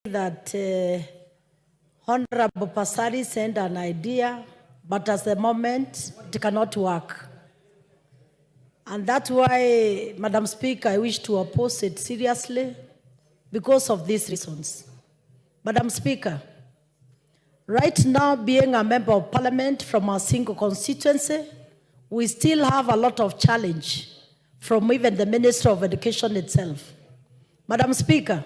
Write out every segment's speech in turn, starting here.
that Honorable Bursary sent an idea, but at the moment it cannot work. And that's why, Madam Speaker, I wish to oppose it seriously because of these reasons. Madam Speaker, right now, being a member of parliament from a single constituency, we still have a lot of challenge from even the Ministry of Education itself. Madam Speaker,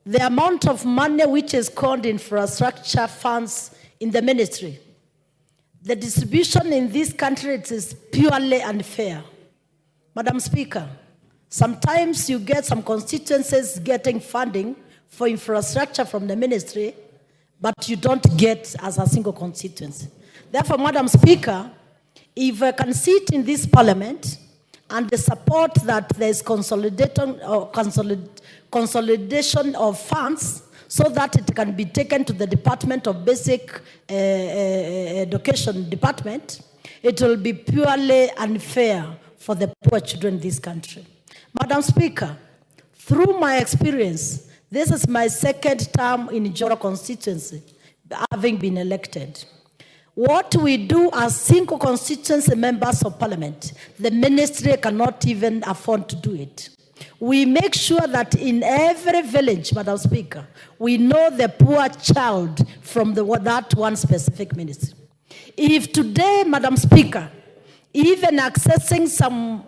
the amount of money which is called infrastructure funds in the ministry, the distribution in this country, it is purely unfair. Madam Speaker, sometimes you get some constituencies getting funding for infrastructure from the ministry, but you don't get as a single constituency. Therefore, Madam Speaker, if I can sit in this parliament and the support that there is consolidation of funds so that it can be taken to the Department of Basic Education Department, it will be purely unfair for the poor children in this country. Madam Speaker, through my experience, this is my second term in Joro constituency, having been elected. What we do as single constituency members of parliament, the ministry cannot even afford to do it. We make sure that in every village, Madam Speaker, we know the poor child from that one specific ministry. If today, Madam Speaker, even accessing some,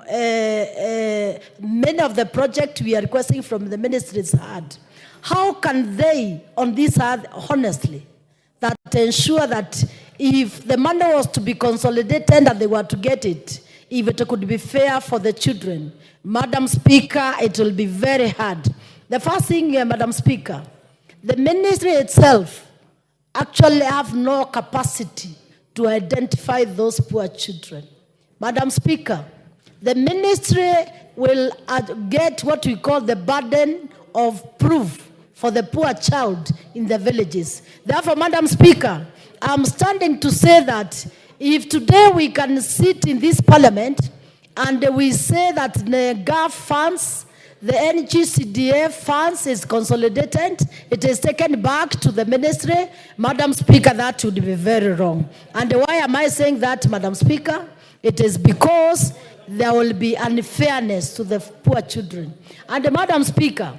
many of the projects we are requesting from the ministry is hard, how can they, on this side, honestly, that ensure that if the money was to be consolidated and they were to get it, if it could be fair for the children, Madam Speaker, it will be very hard. The first thing, Madam Speaker, the ministry itself actually have no capacity to identify those poor children. Madam Speaker, the ministry will get what we call the burden of proof for the poor child in the villages. Therefore, Madam Speaker, I'm standing to say that if today we can sit in this parliament and we say that the GAF funds, the NGCDF funds is consolidated, it is taken back to the ministry, Madam Speaker, that would be very wrong. And why am I saying that, Madam Speaker? It is because there will be unfairness to the poor children. And Madam Speaker,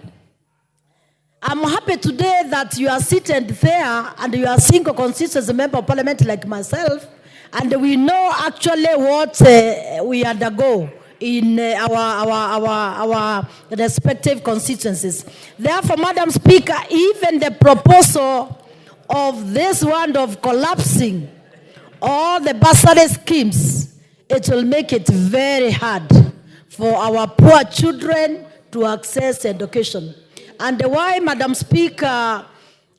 I'm happy today that you are seated there and you are single constituency member of parliament like myself, and we know actually what we undergo in our respective constituencies. Therefore, Madam Speaker, even the proposal of this one of collapsing all the bursary schemes, it will make it very hard for our poor children to access education. And why, Madam Speaker,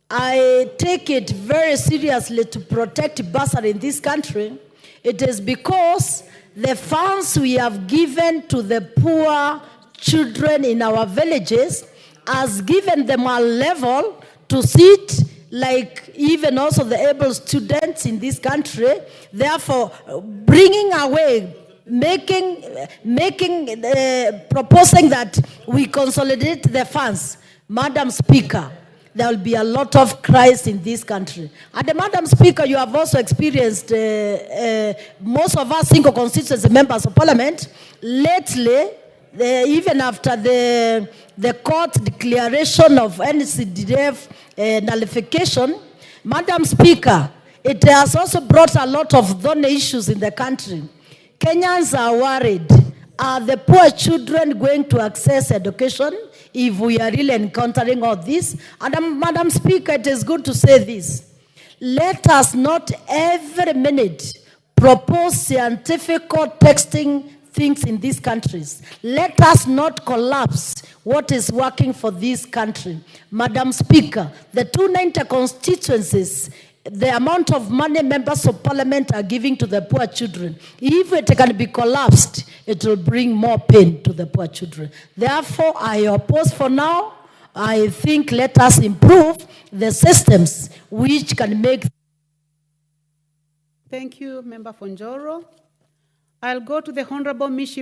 I take it very seriously to protect bursary in this country, it is because the funds we have given to the poor children in our villages has given them a level to sit like even also the able students in this country, therefore bringing away proposing that we consolidate the funds. Madam Speaker, there will be a lot of cries in this country. And Madam Speaker, you have also experienced, most of us single constituency members of parliament, lately, even after the court declaration of NCDF nullification, Madam Speaker, it has also brought a lot of thorny issues in the country. Kenyans are worried. Are the poor children going to access education if we are really encountering all this? And Madam Speaker, it is good to say this. Let us not every minute propose scientific texting things in these countries. Let us not collapse what is working for this country. Madam Speaker, the 290 constituencies, the amount of money members of parliament are giving to the poor children, if it can be collapsed, it will bring more pain to the poor children. Therefore, I oppose for now. I think let us improve the systems which can make. Thank you, Member Fonjoro. I'll go to the Honorable Mishi.